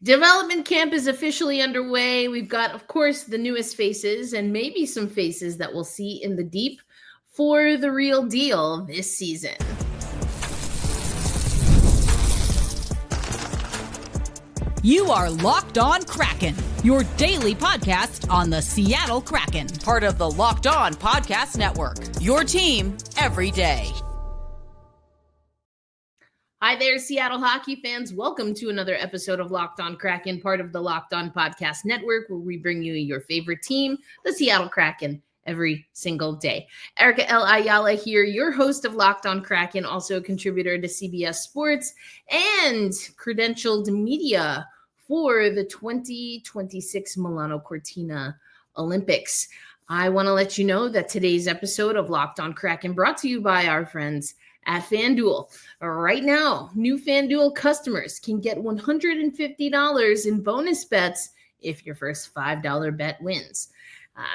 Development camp is officially underway. We've got, of course, the newest faces and maybe some faces that we'll see in the deep for the real deal this season. You are Locked On Kraken, your daily podcast on the Seattle Kraken, part of the Locked On Podcast Network, your team every day. Hi there, Seattle hockey fans. Welcome to another episode of Locked On Kraken, part of the Locked On Podcast Network, where we bring you your favorite team, the Seattle Kraken, every single day. Erica L. Ayala here, your host of Locked On Kraken, also a contributor to CBS Sports and credentialed media for the 2026 Milano Cortina Olympics. I want to let you know that today's episode of Locked On Kraken brought to you by our friends at FanDuel. Right now, new FanDuel customers can get $150 in bonus bets if your first $5 bet wins.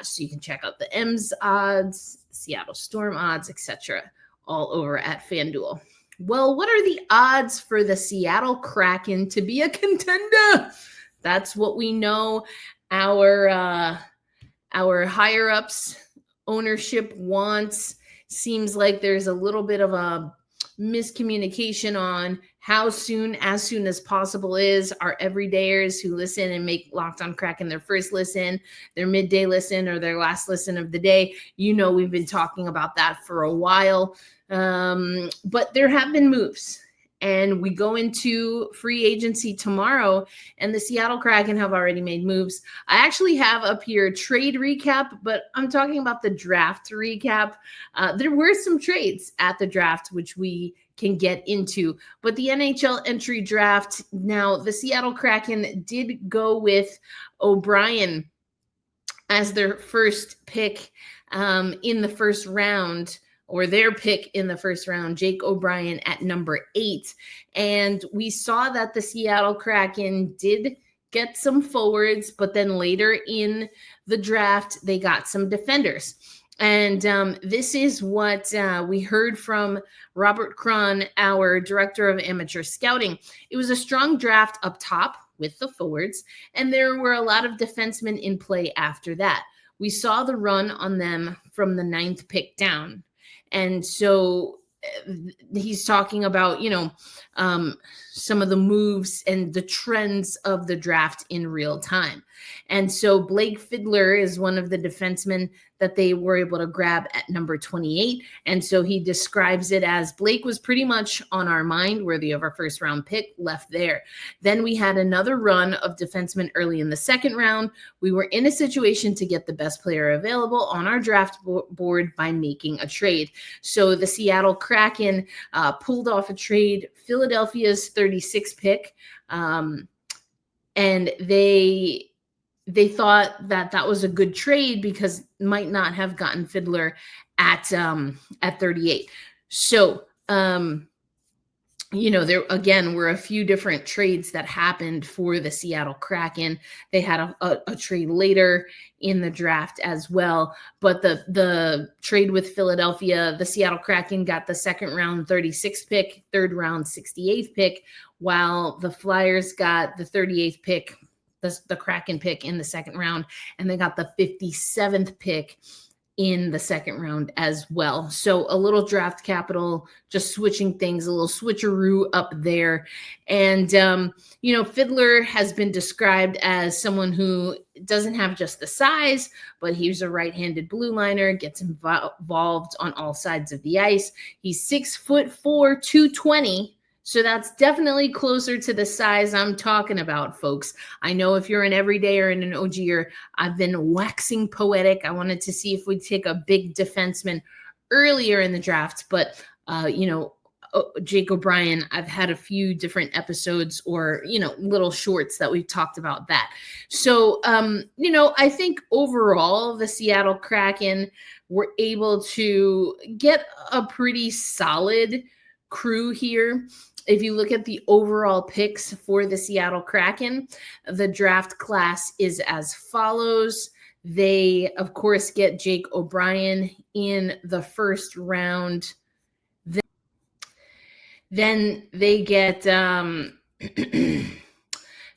So you can check out the M's odds, Seattle Storm odds, etc. all over at FanDuel. Well, what are the odds for the Seattle Kraken to be a contender? That's what we know our higher-ups ownership wants. Seems like there's a little bit of a miscommunication on how soon, as soon as possible is. Our everydayers who listen and make Locked On Kraken their first listen, their midday listen, or their last listen of the day. You know, we've been talking about that for a while. But there have been moves. And we go into free agency tomorrow, and the Seattle Kraken have already made moves. I actually have up here trade recap, but I'm talking about the draft recap. There were some trades at the draft, which we can get into. But the NHL entry draft, now the Seattle Kraken did go with O'Brien as their first pick in the first round, or their pick in the first round, Jake O'Brien at number 8. And we saw that the Seattle Kraken did get some forwards, but then later in the draft, they got some defenders. And this is what we heard from Robert Cron, our director of amateur scouting. It was a strong draft up top with the forwards, and there were a lot of defensemen in play after that. We saw the run on them from the 9th pick down. And so he's talking about, some of the moves and the trends of the draft in real time. And so Blake Fiddler is one of the defensemen that they were able to grab at number 28. And so he describes it as Blake was pretty much on our mind, worthy of our first round pick, left there. Then we had another run of defensemen early in the second round. We were in a situation to get the best player available on our draft board by making a trade. So the Seattle Kraken pulled off a trade, Philadelphia's 36th pick, and they thought that was a good trade because might not have gotten Fiddler at 38. So, there again were a few different trades that happened for the Seattle Kraken. They had a trade later in the draft as well, but the trade with Philadelphia, the Seattle Kraken got the second round 36th pick, third round 68th pick, while the Flyers got the 38th pick, the Kraken pick in the second round, and they got the 57th pick in the second round as well. So a little draft capital, just switching things, a little switcheroo up there. And, Fiddler has been described as someone who doesn't have just the size, but he's a right-handed blue liner, gets involved on all sides of the ice. He's 6'4", 220. So that's definitely closer to the size I'm talking about, folks. I know if you're an everydayer and an OGer, I've been waxing poetic. I wanted to see if we'd take a big defenseman earlier in the draft, but, Jake O'Brien, I've had a few different episodes or, little shorts that we've talked about that. So, I think overall the Seattle Kraken were able to get a pretty solid crew here. If you look at the overall picks for the Seattle Kraken, the draft class is as follows. They, of course, get Jake O'Brien in the first round. Then they get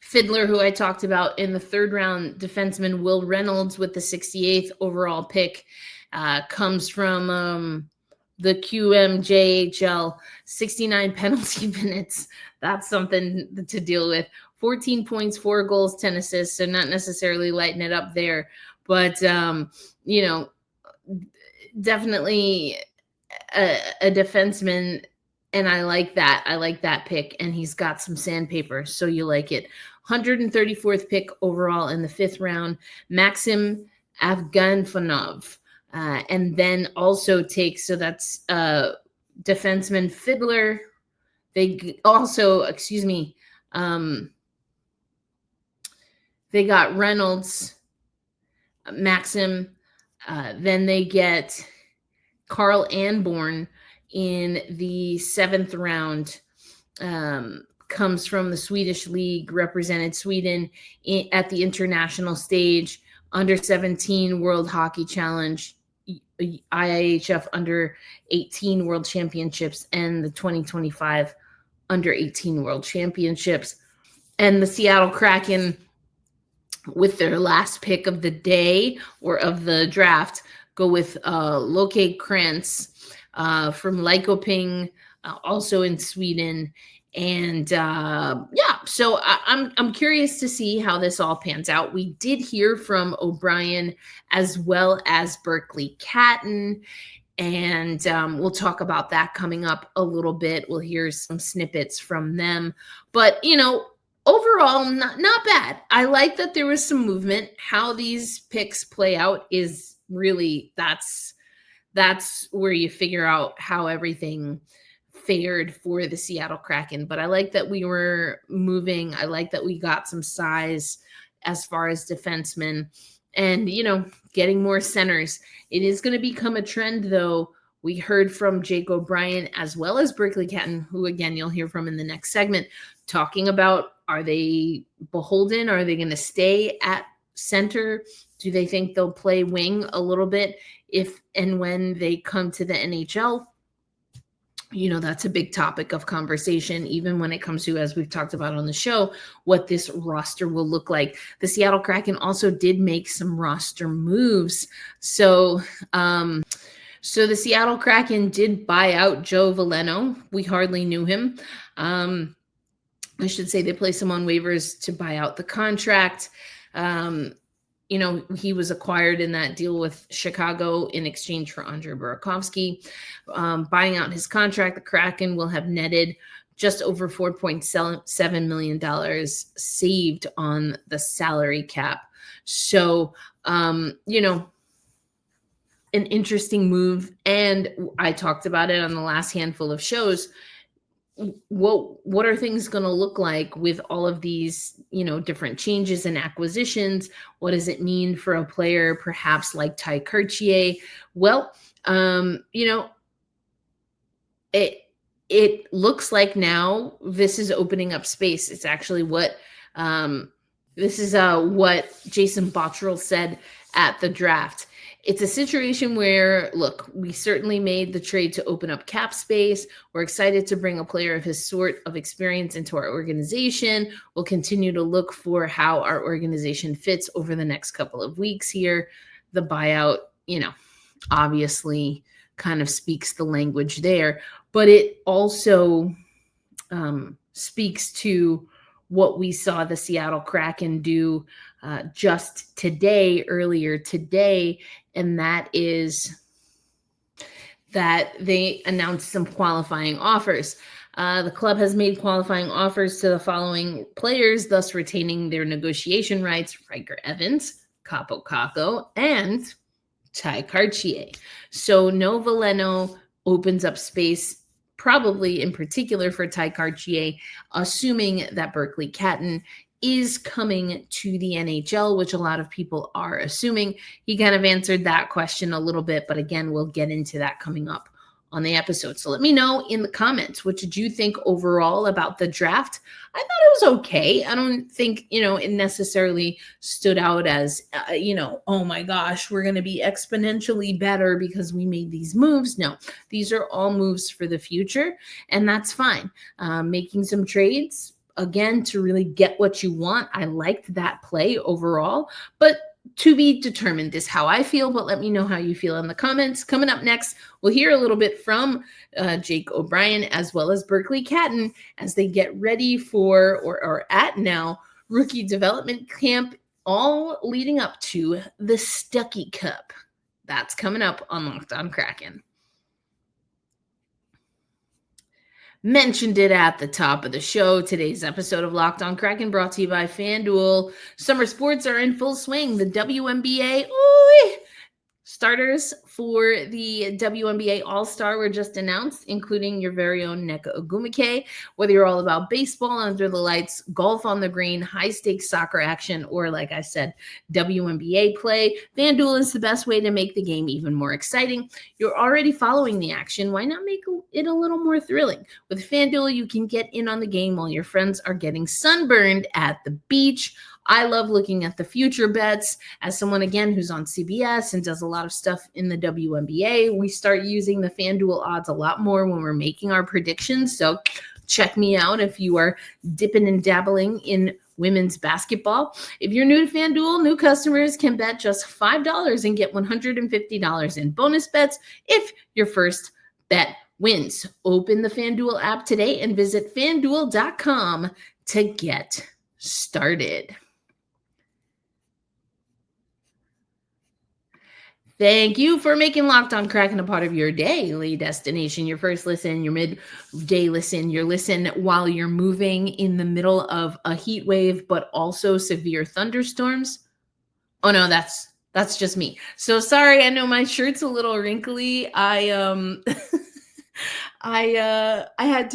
Fiddler, who I talked about in the third round, defenseman Will Reynolds with the 68th overall pick, comes from the QMJHL, 69 penalty minutes. That's something to deal with. 14 points, 4 goals, 10 assists. So not necessarily lighting it up there, but, definitely a defenseman. And I like that. I like that pick. And he's got some sandpaper. So you like it. 134th pick overall in the 5th round, Maxim Afganfanov. And then also takes, so that's defenseman Fiddler. They also, they got Reynolds, Maxim. Then they get Carl Anborn in the 7th round. Comes from the Swedish league, represented Sweden at the international stage, under 17 World Hockey Challenge, IIHF under 18 World Championships, and the 2025 under 18 World Championships. And the Seattle Kraken, with their last pick of the day or of the draft, go with Loke Krantz from Lyköping, also in Sweden. And so I'm curious to see how this all pans out. We did hear from O'Brien as well as Berkeley Catton, and we'll talk about that coming up a little bit. We'll hear some snippets from them, but overall, not bad. I like that there was some movement. How these picks play out is really that's where you figure out how everything fared for the Seattle Kraken. But I like that we were moving. I like that we got some size as far as defensemen and, getting more centers. It is going to become a trend, though. We heard from Jake O'Brien as well as Berkeley Catton, who, again, you'll hear from in the next segment, talking about, are they beholden? Are they going to stay at center? Do they think they'll play wing a little bit if and when they come to the NHL? That's a big topic of conversation, even when it comes to, as we've talked about on the show, what this roster will look like. The Seattle Kraken also did make some roster moves. So the Seattle Kraken did buy out Joe Veleno. We hardly knew him. I should say they placed him on waivers to buy out the contract. He was acquired in that deal with Chicago in exchange for Andrei Burakovsky. Buying out his contract, the Kraken will have netted just over $4.7 million saved on the salary cap. So, an interesting move. And I talked about it on the last handful of shows. What are things going to look like with all of these, different changes and acquisitions? What does it mean for a player perhaps like Ty Cartier? Well, it looks like now this is opening up space. It's actually what Jason Botterill said at the draft. It's a situation where, look, we certainly made the trade to open up cap space. We're excited to bring a player of his sort of experience into our organization. We'll continue to look for how our organization fits over the next couple of weeks here. The buyout, obviously kind of speaks the language there, but it also speaks to what we saw the Seattle Kraken do just earlier today, and that is that they announced some qualifying offers. The club has made qualifying offers to the following players, thus retaining their negotiation rights: Riker Evans, Capo Caco, and Ty Cartier. So no Veleno opens up space, probably in particular for Ty Cartier, assuming that Berkeley Catton is coming to the NHL, which a lot of people are assuming. He kind of answered that question a little bit, but again, we'll get into that coming up on the episode. So let me know in the comments, what did you think overall about the draft? I thought it was okay. I don't think, it necessarily stood out as, oh my gosh, we're going to be exponentially better because we made these moves. No, these are all moves for the future, and that's fine. Making some trades, again, to really get what you want. I liked that play overall, but to be determined is how I feel, but let me know how you feel in the comments. Coming up next, we'll hear a little bit from Jake O'Brien as well as Berkeley Catton as they get ready for or at now rookie development camp, all leading up to the Stuckey Cup. That's coming up on Locked On Kraken. Mentioned it at the top of the show. Today's episode of Locked On Kraken brought to you by FanDuel. Summer sports are in full swing. The WNBA, starters for the WNBA All-Star were just announced, including your very own Nneka Ogwumike. Whether you're all about baseball under the lights, golf on the green, high-stakes soccer action, or like I said, WNBA play, FanDuel is the best way to make the game even more exciting. You're already following the action. Why not make it a little more thrilling? With FanDuel, you can get in on the game while your friends are getting sunburned at the beach. I love looking at the future bets. As someone, again, who's on CBS and does a lot of stuff in the WNBA, we start using the FanDuel odds a lot more when we're making our predictions. So check me out if you are dipping and dabbling in women's basketball. If you're new to FanDuel, new customers can bet just $5 and get $150 in bonus bets if your first bet wins. Open the FanDuel app today and visit FanDuel.com to get started. Thank you for making Locked On Kraken a part of your daily destination, your first listen, your midday listen, your listen while you're moving in the middle of a heat wave, but also severe thunderstorms. Oh no, that's just me. So sorry, I know my shirt's a little wrinkly. I have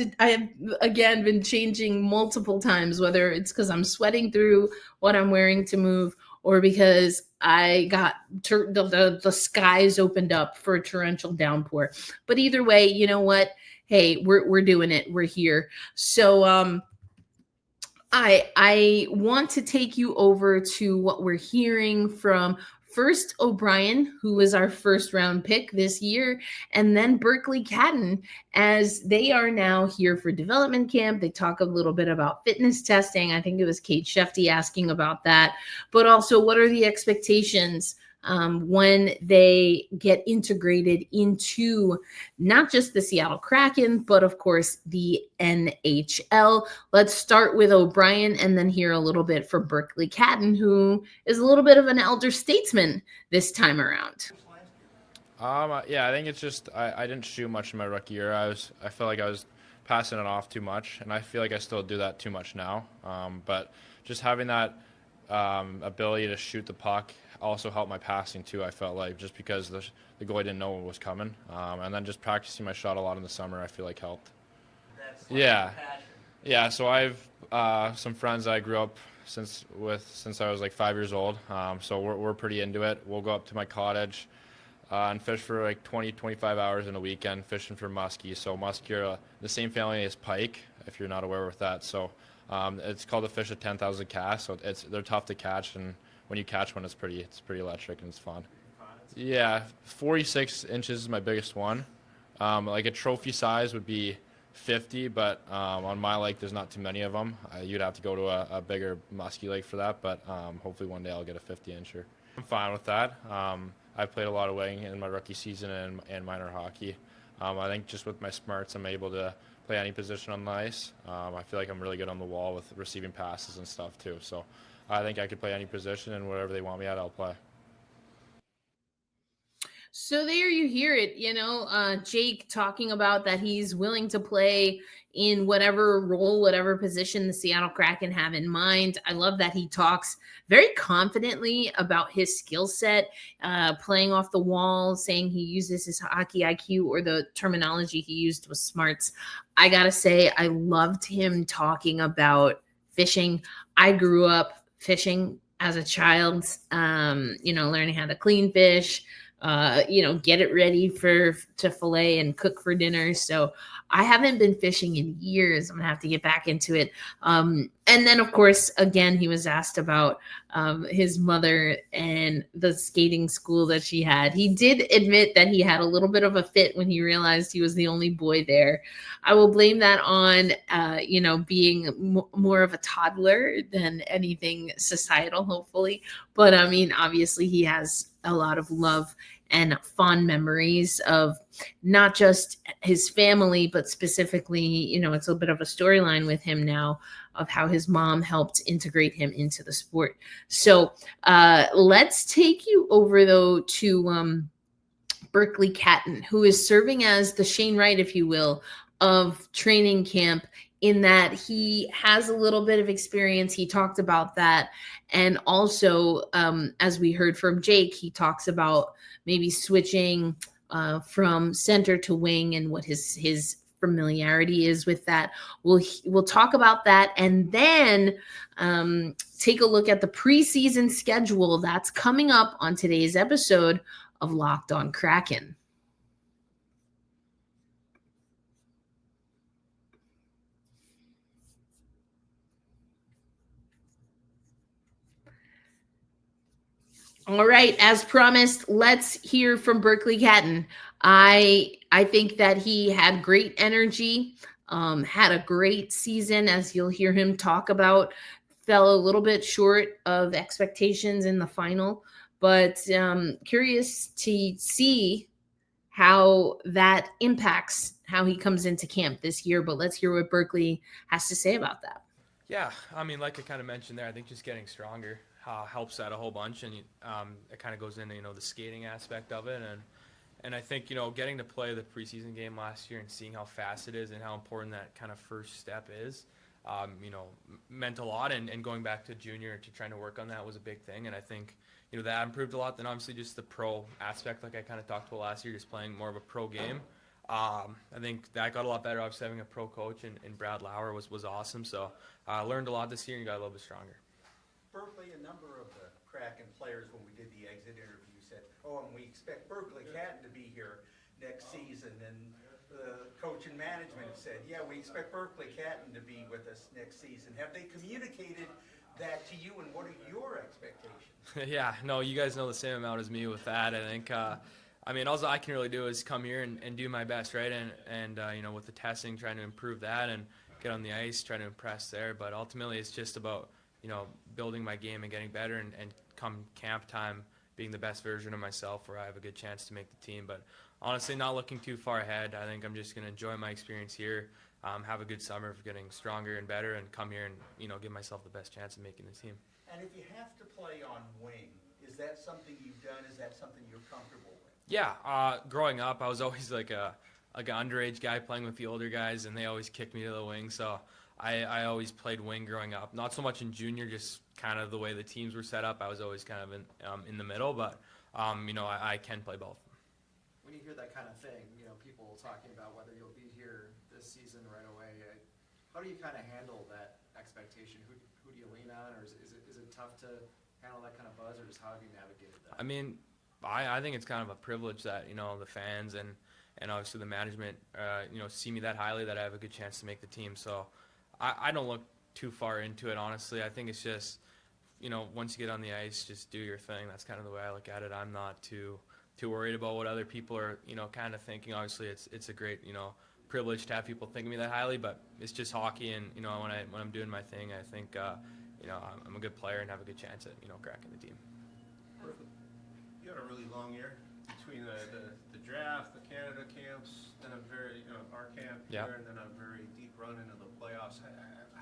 again been changing multiple times, whether it's because I'm sweating through what I'm wearing to move or because I got the skies opened up for a torrential downpour. But either way, you know what? Hey, we're doing it. We're here. So I want to take you over to what we're hearing from first O'Brien, who was our first round pick this year, and then Berkeley Catton, as they are now here for development camp. They talk a little bit about fitness testing. I think it was Kate Shefty asking about that, but also what are the expectations when they get integrated into not just the Seattle Kraken, but of course the NHL. Let's start with O'Brien and then hear a little bit from Berkeley Catton, who is a little bit of an elder statesman this time around. Yeah, I think it's just I didn't shoot much in my rookie year. I felt like I was passing it off too much, and I feel like I still do that too much now. But just having that ability to shoot the puck also helped my passing too. I felt like just because the goalie didn't know what was coming, and then just practicing my shot a lot in the summer, I feel like helped. Yeah. So I've some friends I grew up since I was like 5 years old. So we're pretty into it. We'll go up to my cottage and fish for like 20-25 hours in a weekend, fishing for muskie. So muskie are the same family as pike, if you're not aware with that. So it's called a fish of 10,000 casts. So they're tough to catch, and when you catch one, it's pretty electric and it's fun. Yeah, 46 inches is my biggest one. Like a trophy size would be 50, but on my lake, there's not too many of them. You'd have to go to a bigger musky lake for that, but hopefully one day I'll get a 50-incher. I'm fine with that. I played a lot of weighing in my rookie season and minor hockey. I think just with my smarts, I'm able to play any position on the ice. I feel like I'm really good on the wall with receiving passes and stuff too. So I think I could play any position, and whatever they want me at, I'll play. So there you hear it, Jake talking about that he's willing to play in whatever role, whatever position the Seattle Kraken have in mind. I love that he talks very confidently about his skill set, playing off the wall, saying he uses his hockey IQ, or the terminology he used was smarts. I got to say, I loved him talking about fishing. I grew up fishing as a child, learning how to clean fish, get it ready to fillet and cook for dinner. So I haven't been fishing in years. I'm gonna have to get back into it. And then, of course, again, he was asked about his mother and the skating school that she had. He did admit that he had a little bit of a fit when he realized he was the only boy there. I will blame that on, being more of a toddler than anything societal, hopefully. But I mean, obviously, he has a lot of love and fond memories of not just his family, but specifically, it's a bit of a storyline with him now of how his mom helped integrate him into the sport. So let's take you over, though, to Berkeley Catton, who is serving as the Shane Wright, if you will, of training camp, in that he has a little bit of experience. He talked about that. And also, as we heard from Jake, he talks about maybe switching from center to wing and what his familiarity is with that. We'll talk about that, and then take a look at the preseason schedule that's coming up on today's episode of Locked On Kraken. All right, as promised, let's hear from Berkeley Catton. I think that he had great energy, had a great season, as you'll hear him talk about. Fell a little bit short of expectations in the final, but curious to see how that impacts how he comes into camp this year. But let's hear what Berkeley has to say about that. Yeah, I mean, like I kind of mentioned there, I think just getting stronger helps out a whole bunch, and it kind of goes into the skating aspect of it, and I think getting to play the preseason game last year and seeing how fast it is and how important that kind of first step is, meant a lot, and going back to junior to trying to work on that was a big thing, and I think that improved a lot. Then obviously just the pro aspect, like I kind of talked about last year, just playing more of a pro game. I think that got a lot better. Obviously having a pro coach in Brad Lauer was awesome. So I learned a lot this year and got a little bit stronger. Berkeley, a number of the Kraken players, when we did the exit interview, said, and we expect Berkeley Catton to be here next season. And the coach and management have said, yeah, we expect Berkeley Catton to be with us next season. Have they communicated that to you, and what are your expectations? Yeah, no, you guys know the same amount as me with that. I think all I can really do is come here and do my best, right? And with the testing, trying to improve that and get on the ice, trying to impress there. But ultimately, it's just about, building my game and getting better and come camp time being the best version of myself where I have a good chance to make the team. But honestly, not looking too far ahead. I think I'm just going to enjoy my experience here, have a good summer for getting stronger and better, and come here and, give myself the best chance of making the team. And if you have to play on wing, is that something you've done? Is that something you're comfortable with? Yeah, growing up, I was always like an underage guy playing with the older guys, and they always kicked me to the wing. So I always played wing growing up. Not so much in junior, just kind of the way the teams were set up. I was always kind of in the middle, but I can play both. When you hear that kind of thing, people talking about whether you'll be here this season right away, how do you kind of handle that expectation? Who do you lean on, or is it tough to handle that kind of buzz, or just how have you navigated that? I mean, I think it's kind of a privilege that the fans and obviously the management see me that highly that I have a good chance to make the team. So I don't look too far into it, honestly. I think it's just once you get on the ice, just do your thing. That's kind of the way I look at it. I'm not too worried about what other people are kind of thinking. Obviously it's a great privilege to have people think of me that highly, but it's just hockey, and when I'm doing my thing, I think I'm a good player and have a good chance at cracking the team. You had a really long year between the draft, the Canada camps, then our camp here, and then a very deep run into the playoffs.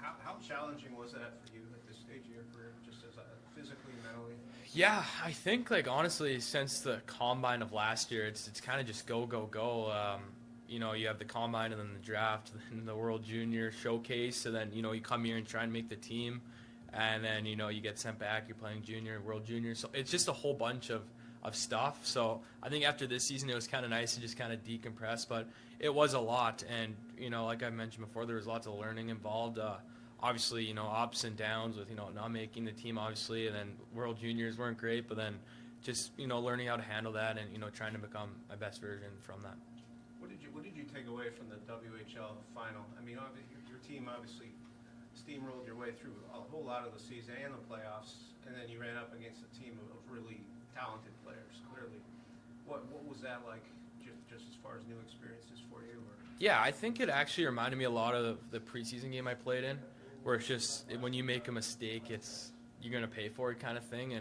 How challenging was that for you at this stage of your career, just as physically, mentally? Yeah, I think honestly, since the combine of last year, it's kind of just go. You have the combine and then the draft, then the World Junior showcase, and then you come here and try and make the team, and then you get sent back. You're playing junior, World Junior, so it's just a whole bunch of stuff. So I think after this season, it was kind of nice to just kind of decompress, but it was a lot, and like I mentioned before, there was lots of learning involved. Obviously, ups and downs with not making the team, obviously, and then World Juniors weren't great, but then just learning how to handle that and trying to become my best version from that. What did you take away from the WHL final? I mean, your team obviously steamrolled your way through a whole lot of the season and the playoffs, and then you ran up against a team of really talented players, clearly. What was that like, just as far as new experiences for you? Or? Yeah, I think it actually reminded me a lot of the preseason game I played in, where it's just when you make a mistake, you're going to pay for it kind of thing,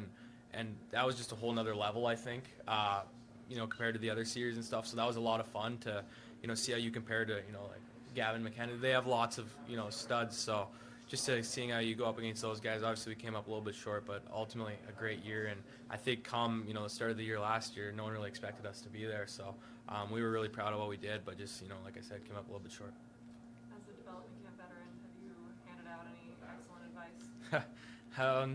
and that was just a whole nother level, I think, compared to the other series and stuff. So that was a lot of fun to, see how you compare to, like Gavin McKenna. They have lots of, studs. So just seeing how you go up against those guys, obviously we came up a little bit short, but ultimately a great year. And I think come, the start of the year last year, no one really expected us to be there. So we were really proud of what we did, but just, like I said, came up a little bit short. As a development camp veteran, have you handed out any excellent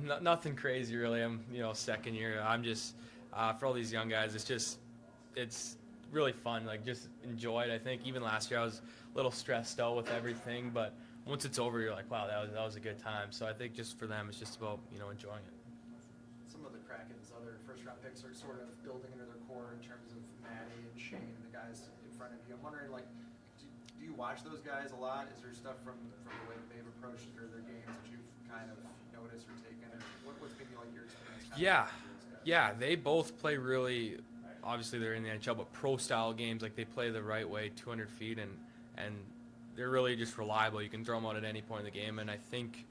advice? Nothing crazy really. I'm, second year. I'm just, for all these young guys, it's really fun. Like, just enjoy it. I think even last year I was a little stressed out with everything, but once it's over, you're like, wow, that was a good time. So I think just for them, it's just about, enjoying it. Some of the Kraken's other first-round picks are sort of building into their core in terms of Maddie and Shane, the guys in front of you. I'm wondering, like, do you watch those guys a lot? Is there stuff from the way that they've approached it or their games that you've kind of noticed or taken? And what's maybe like your experience? Yeah, they both play really. Obviously, they're in the NHL, but pro-style games, like they play the right way, 200 feet, and they're really just reliable. You can throw them out at any point in the game, and I think,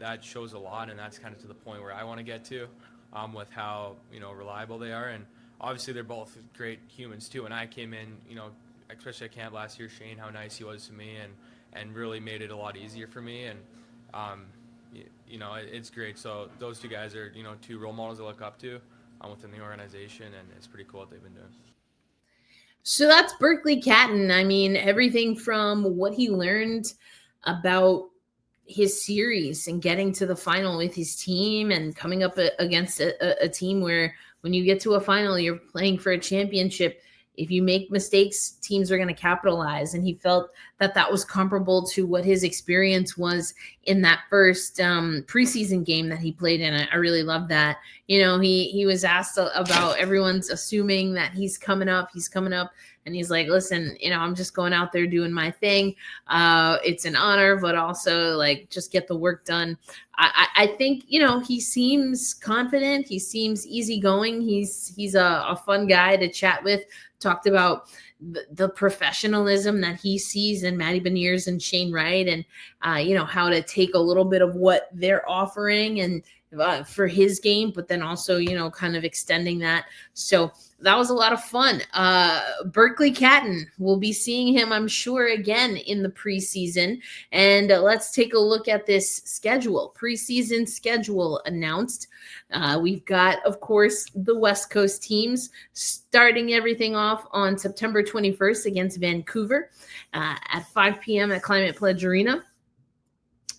that shows a lot, and that's kind of to the point where I want to get to, with how reliable they are, and obviously they're both great humans too. And I came in, especially at camp last year, Shane, how nice he was to me, and really made it a lot easier for me, and it's great. So those two guys are two role models I look up to within the organization, and it's pretty cool what they've been doing. So that's Berkeley Catton. I mean, everything from what he learned about his series and getting to the final with his team and coming up against a team where when you get to a final, you're playing for a championship. If you make mistakes, teams are going to capitalize. And he felt that was comparable to what his experience was in that first preseason game that he played in. I really love that. He was asked about everyone's assuming that he's coming up. And he's like, listen, I'm just going out there doing my thing. It's an honor, but also like just get the work done. I think, he seems confident. He seems easygoing. He's a fun guy to chat with. Talked about the professionalism that he sees in Matty Beniers and Shane Wright, and how to take a little bit of what they're offering and for his game, but then also kind of extending that. So that was a lot of fun. Berkeley Catton, we'll be seeing him, I'm sure, again in the preseason. And let's take a look at this schedule. Preseason schedule announced. We've got, of course, the West Coast teams starting everything off on September 21st against Vancouver at 5 p.m. at Climate Pledge Arena.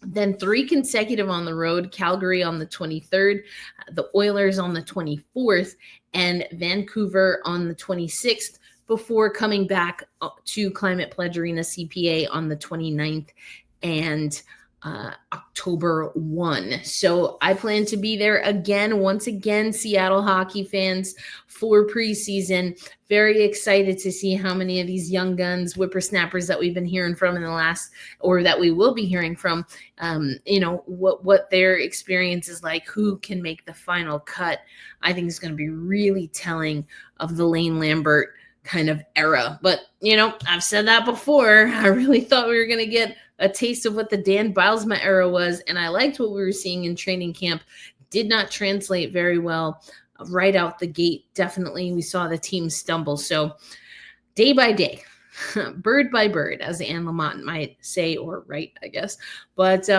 Then 3 consecutive on the road, Calgary on the 23rd, the Oilers on the 24th, and Vancouver on the 26th, before coming back to Climate Pledge Arena CPA on the 29th and October 1. So I plan to be there again, once again, Seattle hockey fans, for preseason. Very excited to see how many of these young guns, whippersnappers that we've been hearing from in the last, or that we will be hearing from, what their experience is like, who can make the final cut. I think it's going to be really telling of the Lane Lambert kind of era. But, I've said that before. I really thought we were going to get a taste of what the Dan Bylsma era was, and I liked what we were seeing in training camp. Did not translate very well right out the gate. Definitely, we saw the team stumble. So day by day, bird by bird, as Anne Lamont might say, or write, I guess. But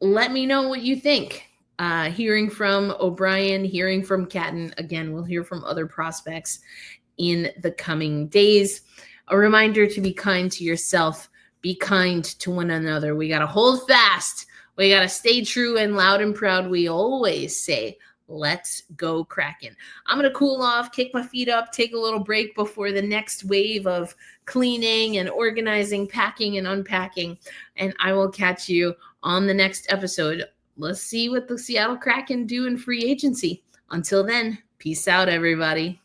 let me know what you think. Hearing from O'Brien, hearing from Catton. Again, we'll hear from other prospects in the coming days. A reminder to be kind to yourself. Be kind to one another. We got to hold fast. We got to stay true, and loud and proud, we always say, let's go Kraken. I'm going to cool off, kick my feet up, take a little break before the next wave of cleaning and organizing, packing and unpacking. And I will catch you on the next episode. Let's see what the Seattle Kraken do in free agency. Until then, peace out, everybody.